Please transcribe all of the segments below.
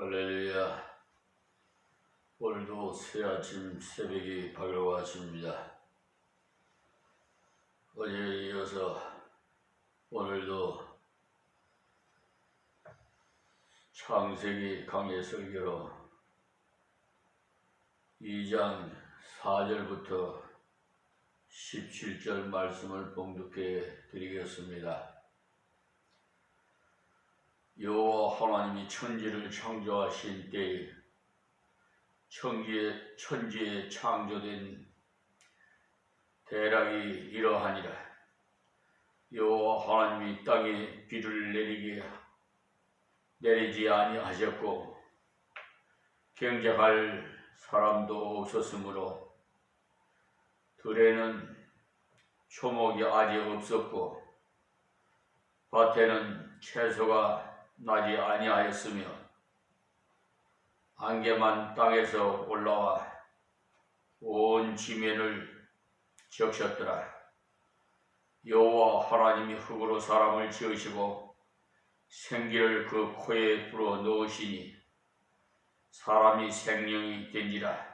할렐루야. 오늘도 새아침 새벽이 밝은 아침입니다. 어제에 이어서 오늘도 창세기 강해 설교로 2장 4절부터 17절 말씀을 봉독해 드리겠습니다. 여호와 하나님이 천지를 창조하신 때에 천지에 창조된 대락이 이러하니라. 여호와 하나님이 땅에 비를 내리지 아니하셨고 경작할 사람도 없었으므로 들에는 초목이 아직 없었고 밭에는 채소가 나지 아니하였으며 안개만 땅에서 올라와 온 지면을 적셨더라. 여호와 하나님이 흙으로 사람을 지으시고 생기를 그 코에 불어 넣으시니 사람이 생명이 된지라.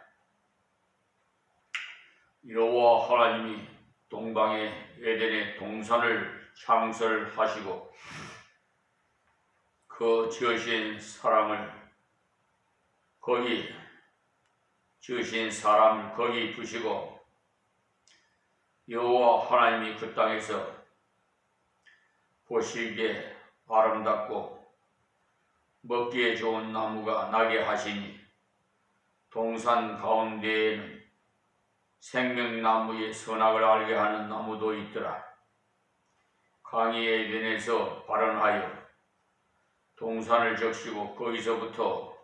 여호와 하나님이 동방의 에덴의 동산을 창설하시고 그 지으신 사람을 거기 두시고 여호와 하나님이 그 땅에서 보시기에 아름답고 먹기에 좋은 나무가 나게 하시니 동산 가운데에는 생명나무의 선악을 알게 하는 나무도 있더라. 강의 에덴에서 발원하여 동산을 적시고 거기서부터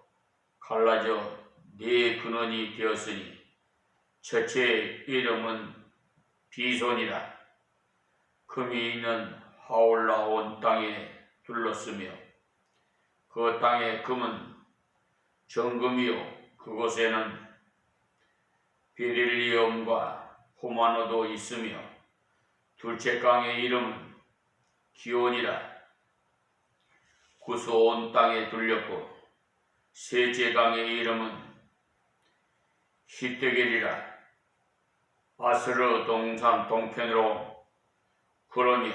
갈라져 네 근원이 되었으니 첫째의 이름은 비손이라. 금이 있는 하올라 온 땅에 둘렀으며 그 땅의 금은 정금이요 그곳에는 베릴리엄과 호마노도 있으며 둘째 강의 이름은 기온이라. 구스 온 땅에 둘렸고 셋째 강의 이름은 히데겔이라. 아스르 동산 동편으로 흐르며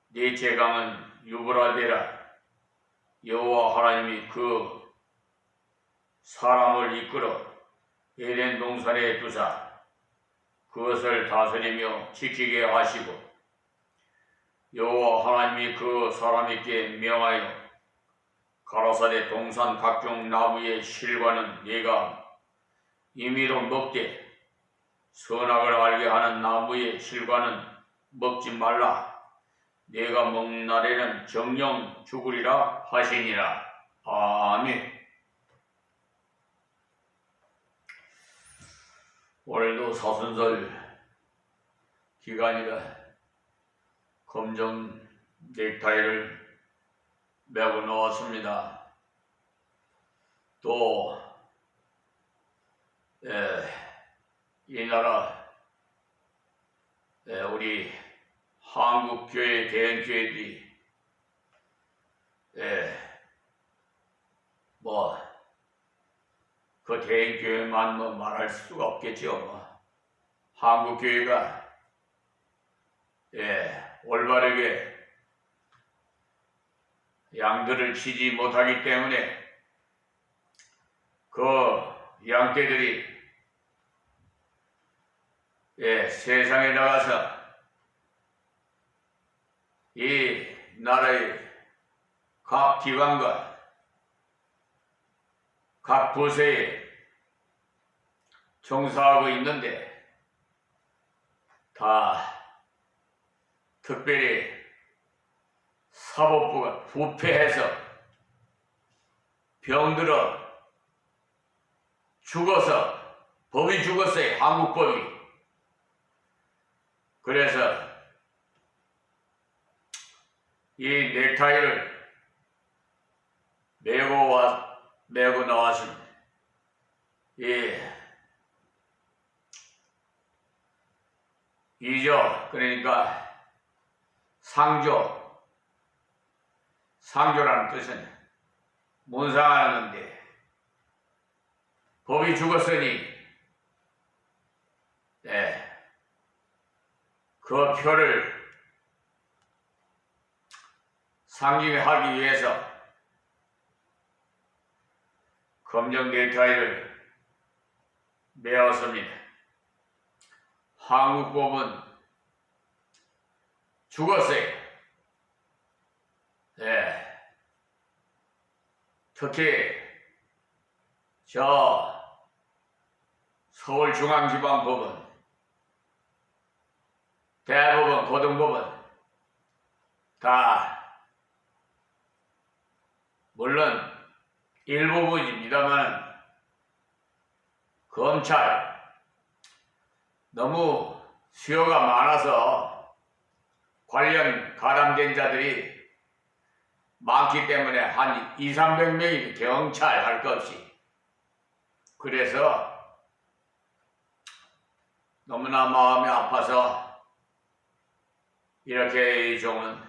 넷째 강은 유브라데라. 여호와 하나님이 그 사람을 이끌어 에덴 동산에 두사 그것을 다스리며 지키게 하시고 여호와 하나님이 그 사람에게 명하여 가라사대 동산 각종 나무의 실과는 네가 임의로 먹되 선악을 알게 하는 나무의 실과는 먹지 말라. 네가 먹는 날에는 정령 죽으리라 하시니라. 아멘. 오늘도 사순절 기간이라 검정 넥타이를 메고 나왔습니다. 또 이 나라 우리 한국교회 대형교회들이 그 대형교회만 말할 수가 없겠죠. 한국교회가 올바르게 양들을 치지 못하기 때문에 그 양떼들이 세상에 나가서 이 나라의 각 기관과 각 부서에 종사하고 있는데 다 특별히 사법부가 부패해서 병들어 죽어서 법이 죽었어요. 한국 법이. 그래서 이 넥타이를 메고 나왔습니다. 이조 그러니까 상조라는 뜻은 몬상하는 건데 법이 죽었으니 그 표를 상징하기 위해서 검정 넥타이를 메었습니다. 한국법은 죽었어요. 특히 저 서울중앙지방법원, 대법원, 고등법원 다 물론 일부분입니다만 검찰 너무 수요가 많아서 관련 가담된 자들이 많기 때문에 한 200~300명이 경찰 할 것 없이 그래서 너무나 마음이 아파서 이렇게 이 종은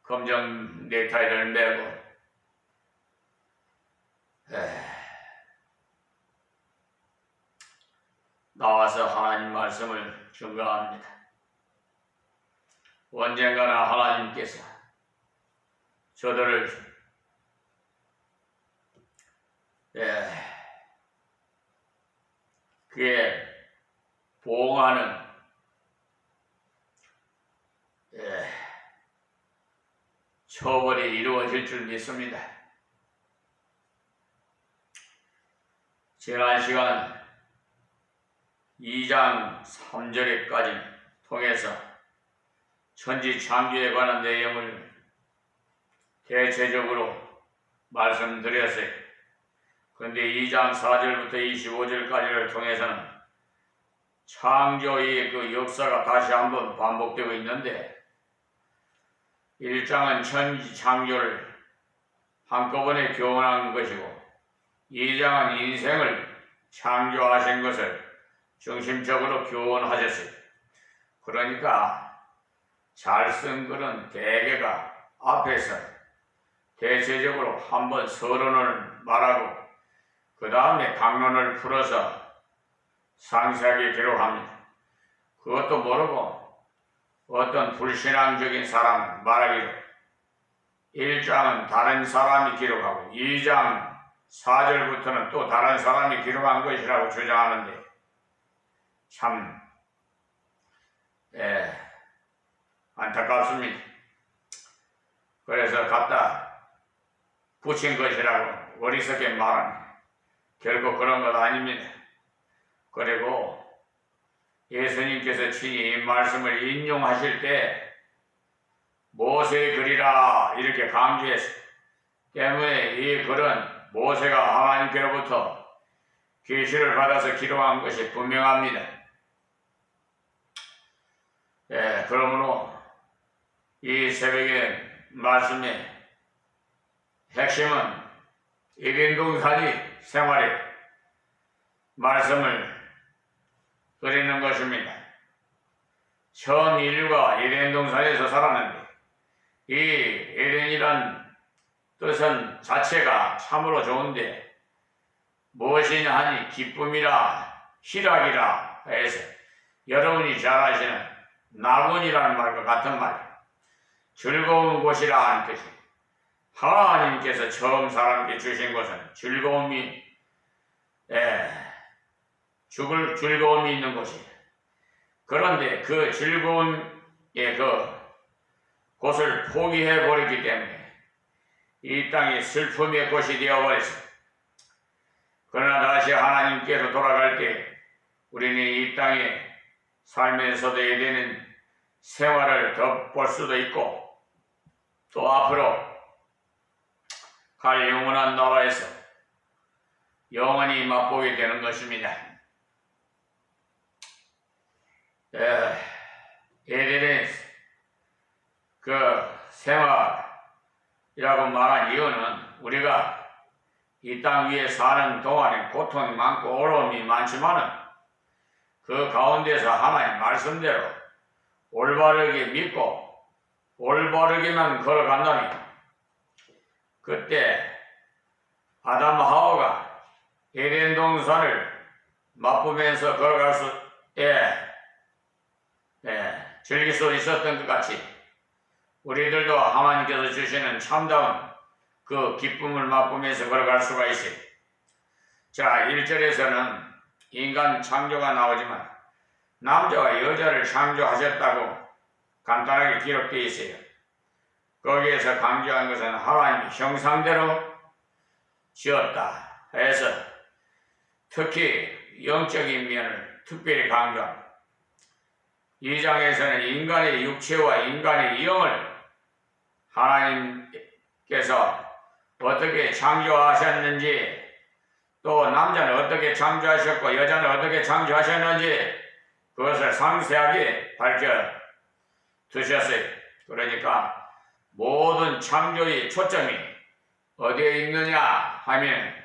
검정 넥타이를 메고 나와서 하나님 말씀을 증거합니다. 언젠가는 하나님께서 저들을 그에 보응하는 처벌이 이루어질 줄 믿습니다. 지난 시간 2장 3절에까지 통해서 천지창조에 관한 내용을 대체적으로 말씀드렸어요. 그런데 2장 4절부터 25절까지를 통해서는 창조의 그 역사가 다시 한번 반복되고 있는데 1장은 천지창조를 한꺼번에 교훈한 것이고 2장은 인생을 창조하신 것을 중심적으로 교훈하셨어요. 그러니까 잘 쓴 글은 대개가 앞에서 대체적으로 한번 서론을 말하고 그 다음에 강론을 풀어서 상세하게 기록합니다. 그것도 모르고 어떤 불신앙적인 사람 말하기로 1장은 다른 사람이 기록하고 2장 4절부터는 또 다른 사람이 기록한 것이라고 주장하는데 참 안타깝습니다. 그래서 갖다 붙인 것이라고 어리석게 말합니다. 결국 그런 것 아닙니다. 그리고 예수님께서 친히 이 말씀을 인용하실 때 모세의 글이라 이렇게 강조했어요. 때문에 이 글은 모세가 하나님께로부터 계시를 받아서 기록한 것이 분명합니다. 그러므로 이 새벽의 말씀의 핵심은 에덴동산이 생활의 말씀을 드리는 것입니다. 처음 인류가 에덴동산에서 살았는데 이 에덴이란 뜻은 자체가 참으로 좋은데 무엇이냐 하니 기쁨이라 희락이라 해서 여러분이 잘 아시는 낙원이라는 말과 같은 말, 즐거운 곳이라 하는 뜻이 하나님께서 처음 사람에게 주신 것은 즐거움이 죽을 즐거움이 있는 곳이에요. 그런데 그 즐거움의 그 곳을 포기해 버렸기 때문에 이 땅이 슬픔의 곳이 되어버렸어요. 그러나 다시 하나님께로 돌아갈 때 우리는 이 땅에 살면서도 에덴은 생활을 더 볼 수도 있고 또 앞으로 갈 영원한 나라에서 영원히 맛보게 되는 것입니다. 에덴의 그 생활이라고 말한 이유는 우리가 이 땅 위에 사는 동안에 고통이 많고 어려움이 많지만은 그 가운데서 하나님 말씀대로 올바르게 믿고 올바르게만 걸어간다면 그때 아담 하와가 에덴 동산을 맛보면서 걸어갈 즐길 수 있었던 것 같이 우리들도 하나님께서 주시는 참다운 그 기쁨을 맛보면서 걸어갈 수가 있어요. 자, 1절에서는 인간 창조가 나오지만 남자와 여자를 창조하셨다고 간단하게 기록되어 있어요. 거기에서 강조한 것은 하나님이 형상대로 지었다 해서 특히 영적인 면을 특별히 강조합니다. 2장에서는 인간의 육체와 인간의 영을 하나님께서 어떻게 창조하셨는지, 또 남자는 어떻게 창조하셨고 여자는 어떻게 창조하셨는지 그것을 상세하게 밝혀 두셨어요. 그러니까 모든 창조의 초점이 어디에 있느냐 하면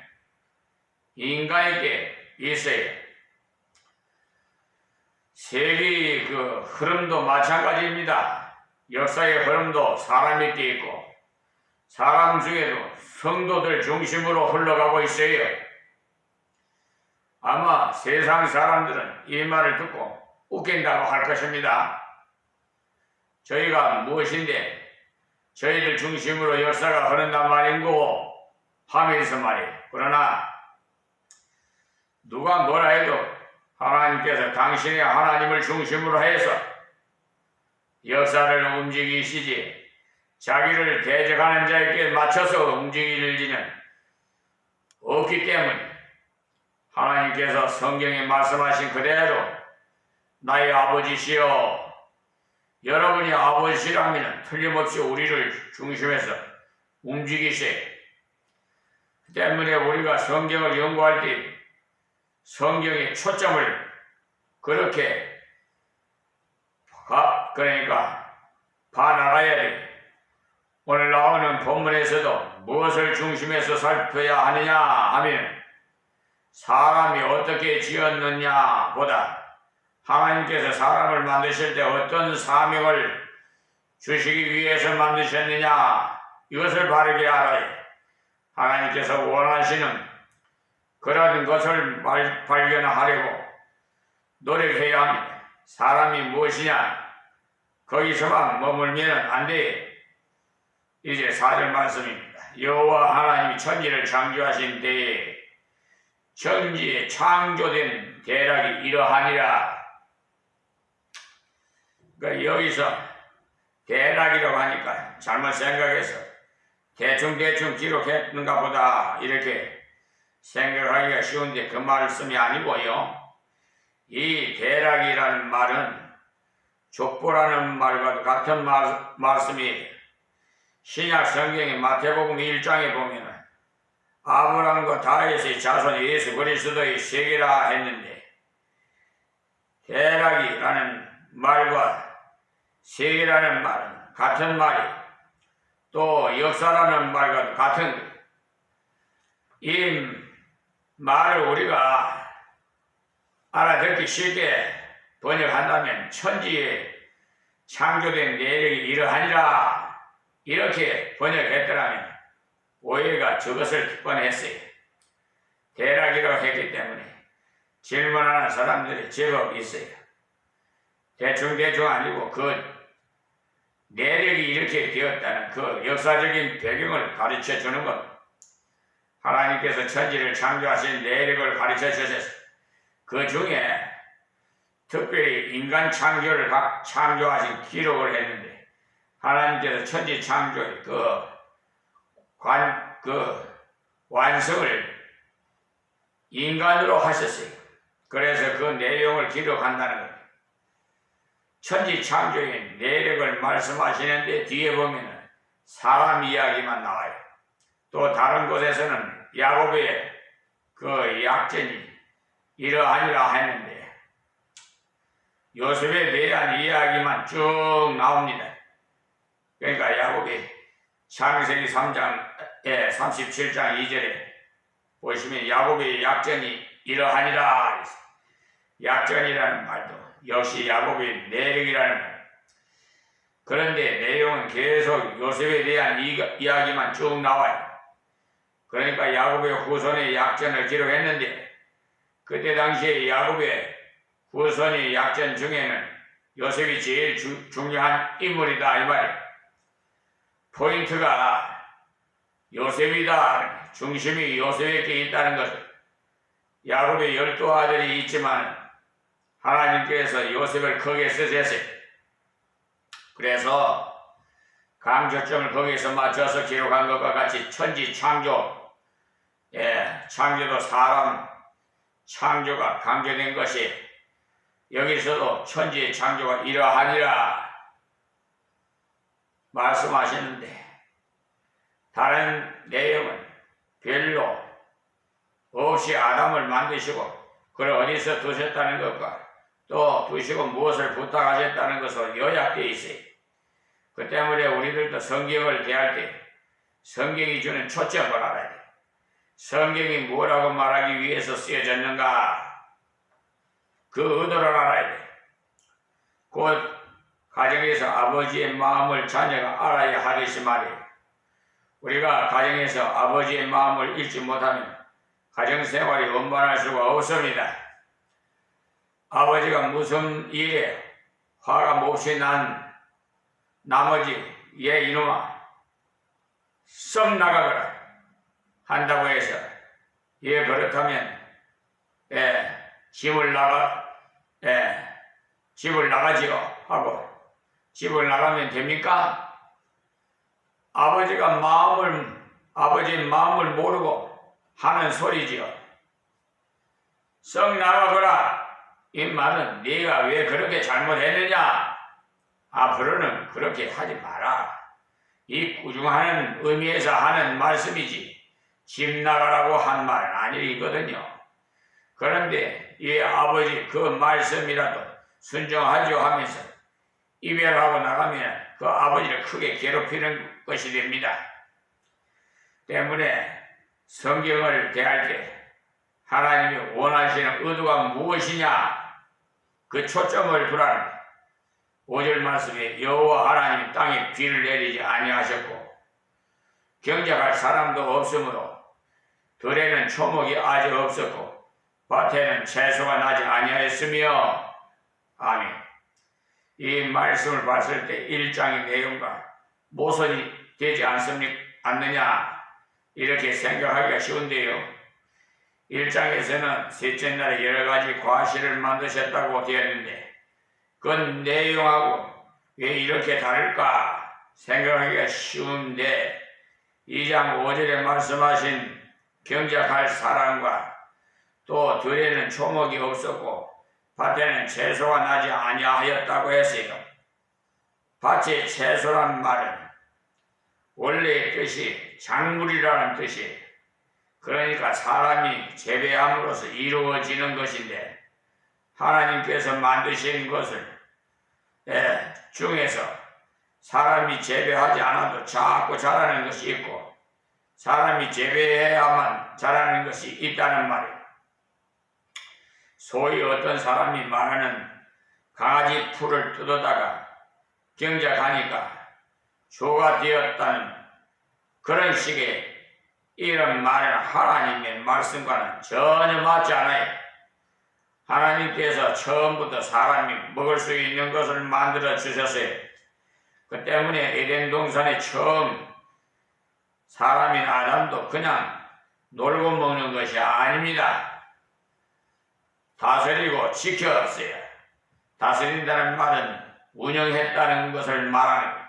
인간에게 있어요. 세계의 그 흐름도 마찬가지입니다. 역사의 흐름도 사람에게 있고 사람 중에도 성도들 중심으로 흘러가고 있어요. 아마 세상 사람들은 이 말을 듣고 웃긴다고 할 것입니다. 저희가 무엇인데 저희들 중심으로 역사가 흐른단 말인고 하면서 말이에요. 그러나 누가 뭐라 해도 하나님께서 당신의 하나님을 중심으로 해서 역사를 움직이시지 자기를 대적하는 자에게 맞춰서 움직일 리는 없기 때문에 하나님께서 성경에 말씀하신 그대로 나의 아버지시여, 여러분이 아버지시라면 틀림없이 우리를 중심해서 움직이세요. 그 때문에 우리가 성경을 연구할 때 성경의 초점을 그렇게 봐나가야 돼. 오늘 나오는 본문에서도 무엇을 중심해서 살펴야 하느냐 하면 사람이 어떻게 지었느냐 보다 하나님께서 사람을 만드실 때 어떤 사명을 주시기 위해서 만드셨느냐 이것을 바르게 알아야 하나님께서 원하시는 그런 것을 발견하려고 노력해야 합니다. 사람이 무엇이냐 거기서만 머물면 안 돼. 이제 4절 말씀입니다. 여호와 하나님이 천지를 창조하신 때에 천지에 창조된 대략이 이러하니라. 그러니까 여기서 대략이라고 하니까 잘못 생각해서 대충 기록했는가 보다 이렇게 생각하기가 쉬운데 그 말씀이 아니고요. 이 대략이라는 말은 족보라는 말과도 같은 말씀이 신약 성경의 마태복음 1장에 보면 아브라함과 다윗의 자손 예수 그리스도의 세계라 했는데 대략이라는 말과 세계라는 말은 같은 말이 또 역사라는 말과도 같은 이 말을 우리가 알아듣기 쉽게 번역한다면 천지에 창조된 내력이 이러하니라 이렇게 번역했더라면 오해가 저것을 뻔했어요. 대략이라고 했기 때문에 질문하는 사람들이 제법 있어요. 대충 아니고 그 내력이 이렇게 되었다는 그 역사적인 배경을 가르쳐 주는 것. 하나님께서 천지를 창조하신 내력을 가르쳐 주셔서 그 중에 특별히 인간 창조를 창조하신 기록을 했는데 하나님께서 천지 창조의 완성을 인간으로 하셨어요. 그래서 그 내용을 기록한다는 거예요. 천지 창조의 내력을 말씀하시는데 뒤에 보면 사람 이야기만 나와요. 또 다른 곳에서는 야곱의 그 약전이 이러하니라 했는데 요셉에 대한 이야기만 쭉 나옵니다. 그러니까 야곱이 창세기 3장에 37장 2절에 보시면 야곱의 약전이 이러하니라. 약전이라는 말도 역시 야곱의 내력이라는 말. 그런데 내용은 계속 요셉에 대한 이야기만 쭉 나와요. 그러니까 야곱의 후손의 약전을 기록했는데 그때 당시에 야곱의 후손의 약전 중에는 요셉이 제일 중요한 인물이다 이 말이에요. 포인트가 요셉이다. 중심이 요셉에게 있다는 것을. 야곱의 12아들이 있지만 하나님께서 요셉을 크게 쓰셨어요. 그래서 강조점을 거기에서 맞춰서 기록한 것과 같이 천지 창조, 창조도 사람 창조가 강조된 것이 여기서도 천지의 창조가 이러하니라 말씀하시는데 다른 내용은 별로 없이 아담을 만드시고 그를 어디서 두셨다는 것과 또 두시고 무엇을 부탁하셨다는 것으로 요약되어 있어요. 그 때문에 우리들도 성경을 대할 때 성경이 주는 초점을 알아야 돼. 성경이 뭐라고 말하기 위해서 쓰여졌는가? 그 의도를 알아야 돼. 곧 가정에서 아버지의 마음을 자녀가 알아야 하듯이 말이에요. 우리가 가정에서 아버지의 마음을 읽지 못하면 가정생활이 원만할 수가 없습니다. 아버지가 무슨 일에 화가 몹시 난 나머지 얘 이놈아 썩 나가거라 한다고 해서 그렇다면 집을 나가지요 하고 집을 나가면 됩니까? 아버지의 마음을 모르고 하는 소리지요. 썩 나가거라. 이 말은 네가 왜 그렇게 잘못했느냐? 앞으로는 그렇게 하지 마라. 이 꾸중하는 의미에서 하는 말씀이지 집 나가라고 한 말은 아니거든요. 그런데 이 아버지 그 말씀이라도 순종하죠 하면서 이별하고 나가면 그 아버지를 크게 괴롭히는 것이 됩니다. 때문에 성경을 대할 때 하나님이 원하시는 의도가 무엇이냐 그 초점을 두라는 5절 말씀에 여호와 하나님이 땅에 비를 내리지 아니하셨고 경작할 사람도 없으므로 들에는 초목이 아직 없었고 밭에는 채소가 나지 아니하였으며 아멘. 이 말씀을 봤을 때 1장의 내용과 모순이 되지 않느냐 이렇게 생각하기가 쉬운데요. 1장에서는 셋째 날에 여러 가지 과실을 만드셨다고 되었는데 그 내용하고 왜 이렇게 다를까 생각하기가 쉬운데 2장 5절에 말씀하신 경작할 사람과 또 들에는 초목이 없었고 밭에는 채소가 나지 아니하였다고 했어요. 밭의 채소란 말은 원래의 뜻이 작물이라는 뜻이에요. 그러니까 사람이 재배함으로써 이루어지는 것인데 하나님께서 만드신 것을 중에서 사람이 재배하지 않아도 자꾸 자라는 것이 있고 사람이 재배해야만 자라는 것이 있다는 말이에요. 소위 어떤 사람이 말하는 강아지 풀을 뜯어다가 경작하니까 조가 되었다는 그런 식의 이런 말은 하나님의 말씀과는 전혀 맞지 않아요. 하나님께서 처음부터 사람이 먹을 수 있는 것을 만들어 주셨어요. 그 때문에 에덴 동산에 처음 사람인 아담도 그냥 놀고 먹는 것이 아닙니다. 다스리고 지켰어요. 다스린다는 말은 운영했다는 것을 말하는 거예요.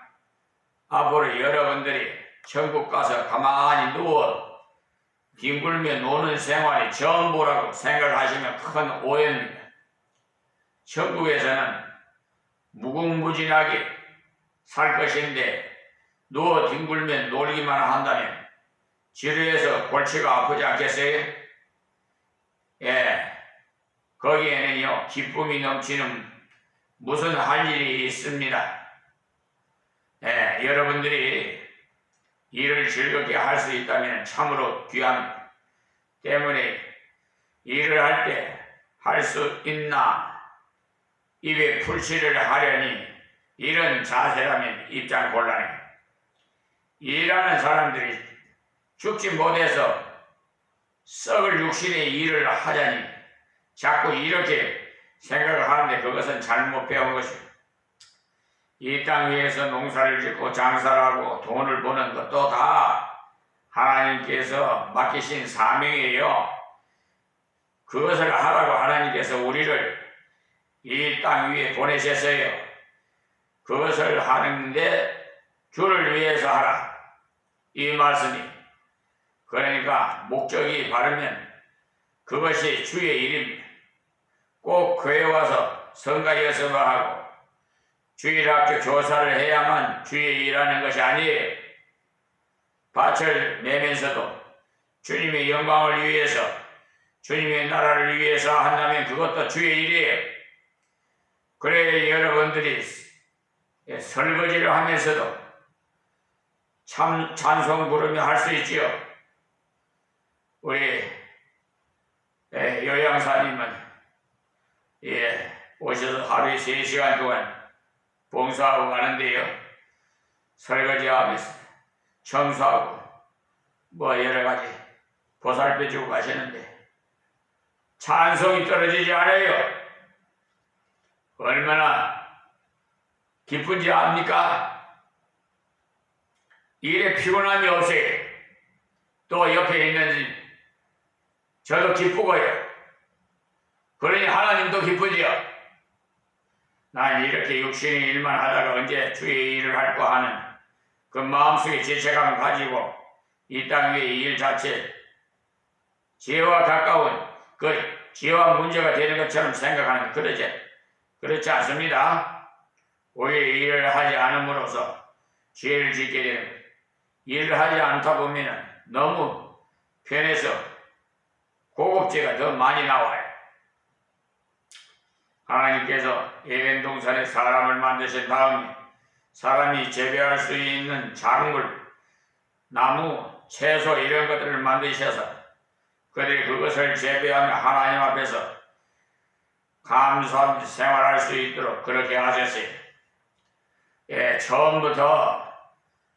앞으로 여러분들이 천국 가서 가만히 누워 뒹굴며 노는 생활이 전부라고 생각하시면 큰 오해입니다. 천국에서는 무궁무진하게 살 것인데 누워 뒹굴며 놀기만 한다면 지루해서 골치가 아프지 않겠어요? 거기에는요 기쁨이 넘치는 무슨 할 일이 있습니다. 여러분들이 일을 즐겁게 할 수 있다면 참으로 귀합니다. 때문에 일을 할 때 할 수 있나 입에 풀칠을 하려니 이런 자세라면 입장 곤란해. 일하는 사람들이 죽지 못해서 썩을 육신의 일을 하자니 자꾸 이렇게 생각을 하는데 그것은 잘못 배운 것이고, 이 땅 위에서 농사를 짓고 장사를 하고 돈을 버는 것도 다 하나님께서 맡기신 사명이에요. 그것을 하라고 하나님께서 우리를 이 땅 위에 보내셨어요. 그것을 하는데 주를 위해서 하라, 이 말씀이. 그러니까 목적이 바르면 그것이 주의 일입니다. 꼭 교회 와서 성가 연습하고 주일학교 교사를 해야만 주의 일하는 것이 아니에요. 밭을 내면서도 주님의 영광을 위해서, 주님의 나라를 위해서 한다면 그것도 주의 일이에요. 그래 여러분들이 설거지를 하면서도 참 찬송 부르며 할 수 있지요. 우리 요양사님은 오셔서 하루에 3시간 동안 봉사하고 가는데요. 설거지하면서 청소하고 뭐 여러가지 보살펴주고 가시는데 찬송이 떨어지지 않아요. 얼마나 기쁜지 압니까? 일에 피곤함이 없어요. 또 옆에 있는 저도 기쁘고요. 그러니 하나님도 기쁘지요. 난 이렇게 육신의 일만 하다가 언제 주의 일을 할까 하는 그 마음속에 죄책감을 가지고 이 땅 위에 일 자체 죄와 가까운 그 죄와 문제가 되는 것처럼 생각하는, 그렇지 않습니다. 오히려 일을 하지 않음으로써 죄를 짓게 되는 거예요. 일을 하지 않다 보면 너무 편해서 고급죄가 더 많이 나와요. 하나님께서 에덴 동산에 사람을 만드신 다음에 사람이 재배할 수 있는 작물, 나무, 채소 이런 것들을 만드셔서 그들이 그것을 재배하며 하나님 앞에서 감사하며 생활할 수 있도록 그렇게 하셨어요. 처음부터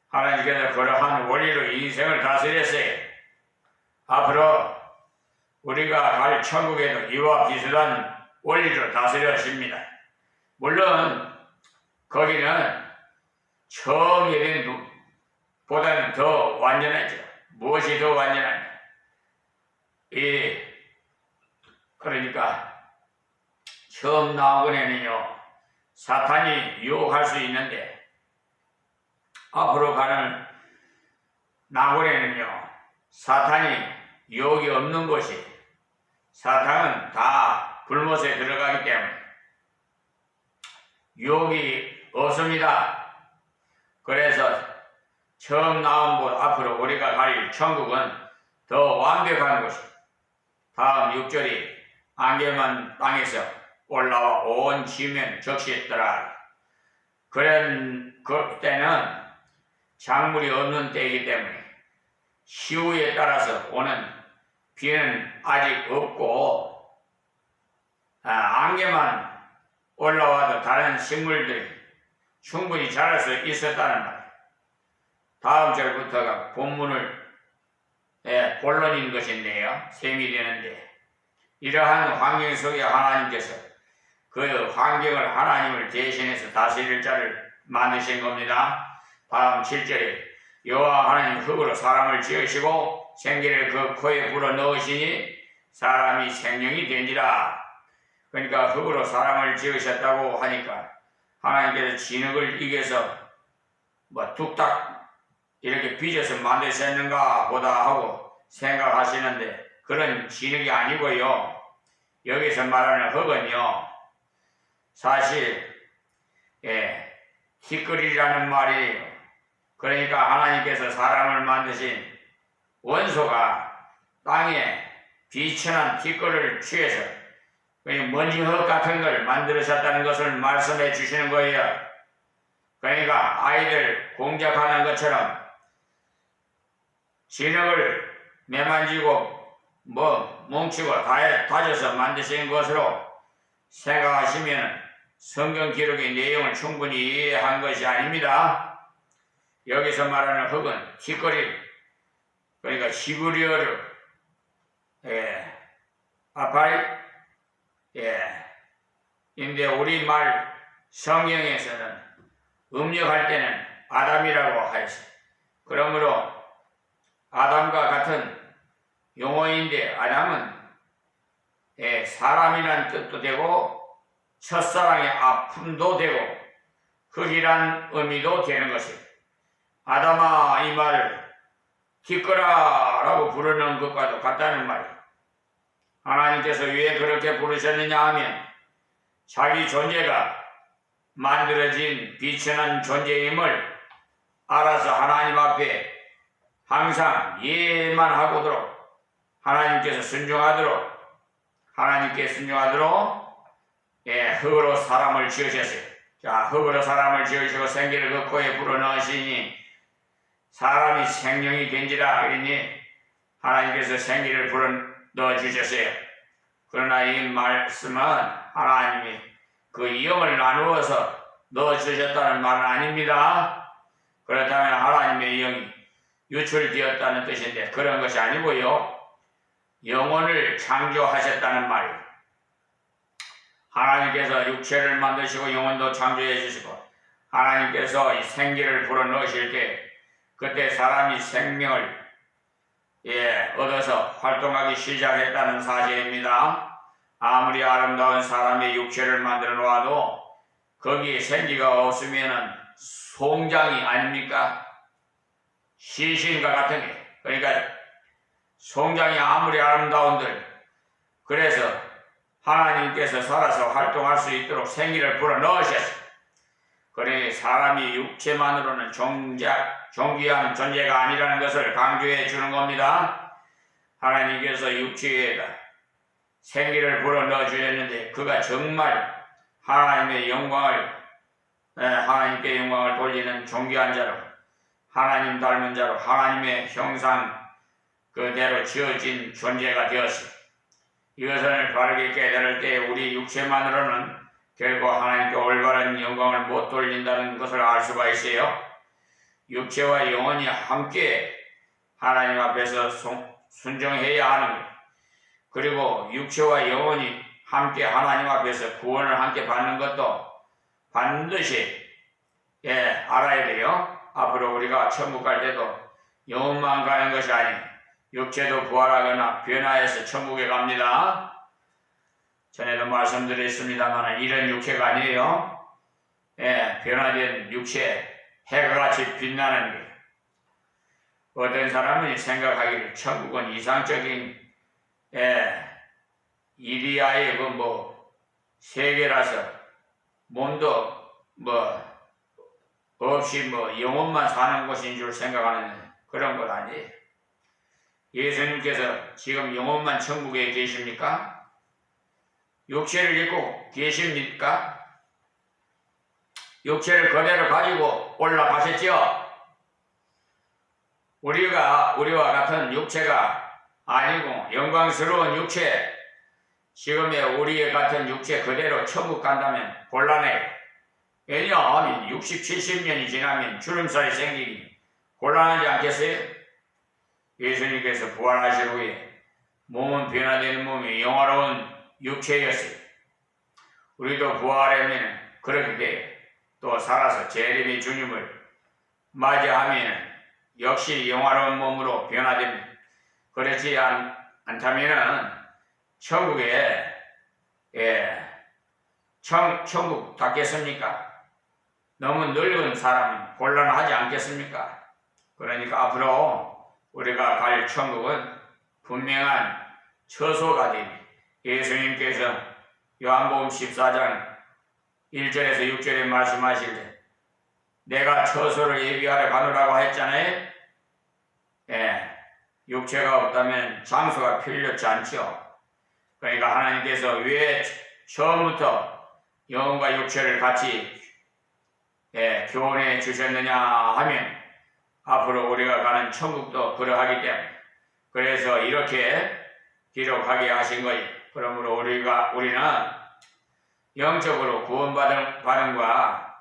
하나님께서 그러한 원리로 인생을 다스렸어요. 앞으로 우리가 갈 천국에도 이와 비슷한 원리로 다스려십니다. 물론 거기는 처음 예된 보다는 더 완전하죠. 무엇이 더 완전하냐? 그러니까 처음 나오고는요 사탄이 유혹할 수 있는데, 앞으로 가는 나고래는요 사탄이 유혹이 없는 곳이, 사탄은 다 불못에 들어가기 때문에 유혹이 없습니다. 그래서 처음 나온 곳, 앞으로 우리가 갈 천국은 더 완벽한 곳입니다. 다음 6절이 안개만 땅에서 올라와 온 지면 적시했더라. 그때는 작물이 없는 때이기 때문에 시후에 따라서 오는 비는 아직 없고, 안개만 올라와도 다른 식물들이 충분히 자랄 수 있었다는 말. 다음 절부터가 본문을 본론인 것인데요. 셈이 되는데, 이러한 환경 속에 하나님께서 그 환경을 하나님을 대신해서 다스릴 자를 만드신 겁니다. 다음 7절에 여호와 하나님 흙으로 사람을 지으시고 생기를 그 코에 불어 넣으시니 사람이 생명이 된지라. 그러니까 흙으로 사람을 지으셨다고 하니까 하나님께서 진흙을 이겨서 뚝딱 이렇게 빚어서 만드셨는가 보다 하고 생각하시는데, 그런 진흙이 아니고요. 여기서 말하는 흙은요 사실 티끌이라는 말이에요. 그러니까 하나님께서 사람을 만드신 원소가 땅에 비천한 티끌을 취해서 먼지흙 같은 걸 만들으셨다는 것을 말씀해 주시는 거예요. 그러니까 아이들 공작하는 것처럼 진흙을 매만지고 뭉치고 다져서 만드신 것으로 생각하시면 성경 기록의 내용을 충분히 이해한 것이 아닙니다. 여기서 말하는 흙은 티거리, 그러니까 히브리어로 아파이, 인데 우리말 성경에서는 음력할 때는 아담이라고 하였어요. 그러므로 아담과 같은 용어인데 아담은 사람이란 뜻도 되고 첫사랑의 아픔도 되고 흙이란 의미도 되는 것이에요. 아담아, 이 말을 기꺼라라고 부르는 것과도 같다는 말이에요. 하나님께서 왜 그렇게 부르셨느냐 하면 자기 존재가 만들어진 비천한 존재임을 알아서 하나님 앞에 항상 예만 하고도록 하나님께 순종하도록 흙으로 사람을 지으셨어요. 자, 흙으로 사람을 지으시고 생기를 그 코에 불어넣으시니 사람이 생명이 된지라 그러니 하나님께서 생기를 불어넣어 주셨어요. 그러나 이 말씀은 하나님이 그 영을 나누어서 넣어주셨다는 말은 아닙니다. 그렇다면 하나님의 영이 유출되었다는 뜻인데 그런 것이 아니고요. 영혼을 창조하셨다는 말이에요. 하나님께서 육체를 만드시고 영혼도 창조해 주시고 하나님께서 이 생기를 불어넣으실 때 그때 사람이 생명을 얻어서 활동하기 시작했다는 사실입니다. 아무리 아름다운 사람의 육체를 만들어 놓아도 거기에 생기가 없으면은 송장이 아닙니까? 시신과 같은 게. 그러니까 송장이 아무리 아름다운들 그래서 하나님께서 살아서 활동할 수 있도록 생기를 불어넣으셨어요. 그러니 사람이 육체만으로는 존귀한 존재가 아니라는 것을 강조해 주는 겁니다. 하나님께서 육체에다 생기를 불어넣어 주셨는데 그가 정말 하나님께 영광을 돌리는 존귀한 자로 하나님 닮은 자로 하나님의 형상 그대로 지어진 존재가 되었습니다. 이것을 바르게 깨달을 때 우리 육체만으로는 결국 하나님께 올바른 영광을 못 돌린다는 것을 알 수가 있어요. 육체와 영혼이 함께 하나님 앞에서 순종해야 하는 거예요. 그리고 육체와 영혼이 함께 하나님 앞에서 구원을 함께 받는 것도 반드시 알아야 돼요. 앞으로 우리가 천국 갈 때도 영혼만 가는 것이 아니에요. 육체도 부활하거나 변화해서 천국에 갑니다. 전에도 말씀드렸습니다만 이런 육체가 아니에요. 변화된 육체, 해가 같이 빛나는 게. 어떤 사람은 생각하기를 천국은 이상적인 이리아의 세계라서 몸도 없이 영혼만 사는 곳인 줄 생각하는 그런 것 아니에요. 예수님께서 지금 영혼만 천국에 계십니까? 육체를 입고 계십니까? 육체를 그대로 가지고 올라가셨죠? 우리와 같은 육체가 아니고 영광스러운 육체, 지금의 우리의 같은 육체 그대로 천국 간다면 곤란해요. 왜냐하면 60, 70년이 지나면 주름살이 생기니 곤란하지 않겠어요? 예수님께서 부활하신 후에 몸은 변화되는 몸이 영화로운 육체였어요. 우리도 부활하면 그렇게 돼요. 또 살아서 재림의 주님을 맞이하면 역시 영화로운 몸으로 변화됩니다. 그렇지 않다면 천국에 천국 닿겠습니까? 너무 늙은 사람은 곤란하지 않겠습니까? 그러니까 앞으로 우리가 갈 천국은 분명한 처소가 됩니다. 예수님께서 요한복음 14장 1절에서 6절에 말씀하실 때 내가 처소를 예비하러 가노라고 했잖아요. 육체가 없다면 장소가 필요치 않죠. 그러니까 하나님께서 왜 처음부터 영혼과 육체를 같이 교훈해 주셨느냐 하면 앞으로 우리가 가는 천국도 그러하기 때문에 그래서 이렇게 기록하게 하신 거예요. 그러므로 우리는 영적으로 구원받음과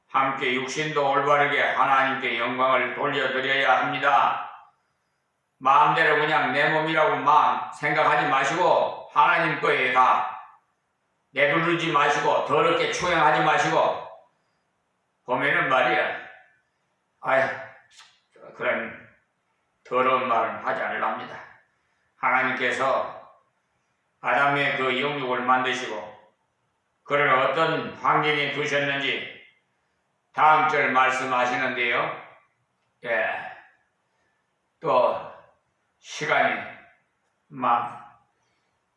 함께 육신도 올바르게 하나님께 영광을 돌려드려야 합니다. 마음대로 그냥 내 몸이라고 생각하지 마시고 하나님 거에 다 내두르지 마시고 더럽게 추행하지 마시고 보면은 말이야 그런 더러운 말은 하지 않으랍니다. 하나님께서 아담의 그 영육을 만드시고 그를 어떤 환경에 두셨는지 다음 절 말씀하시는데요. 또 시간이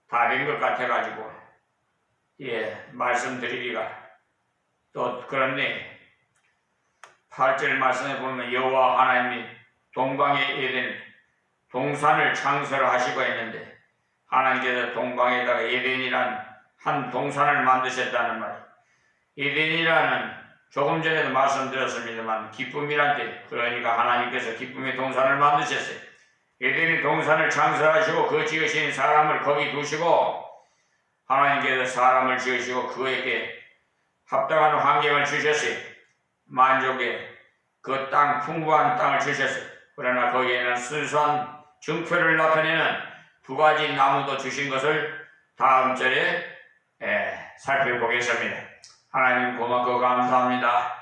다 된 것 같아가지고 말씀드리기가 또 그렇네. 8절 말씀에 보면 여호와 하나님이 동방의 에덴 동산을 창설을 하시고 했는데 하나님께서 동방에다가 에덴이란 한 동산을 만드셨다는 말. 에덴이라는 조금 전에도 말씀드렸습니다만 기쁨이란 뜻. 그러니까 하나님께서 기쁨의 동산을 만드셨어요. 에덴의 동산을 창설하시고 그 지으신 사람을 거기 두시고 하나님께서 사람을 지으시고 그에게 합당한 환경을 주셨어요. 만족의 그 땅, 풍부한 땅을 주셨어요. 그러나 거기에는 순수한 증표를 나타내는 두 가지 나무도 주신 것을 다음 절에 살펴보겠습니다. 하나님 고맙고 감사합니다.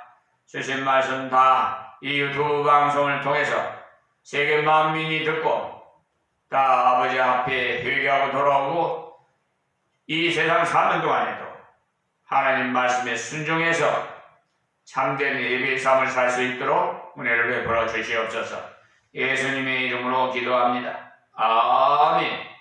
주신 말씀 다 이 유튜브 방송을 통해서 세계 만민이 듣고 다 아버지 앞에 회개하고 돌아오고 이 세상 사는 동안에도 하나님 말씀에 순종해서 참된 예배의 삶을 살 수 있도록 은혜를 베풀어 주시옵소서. 예수님의 이름으로 기도합니다. 아멘.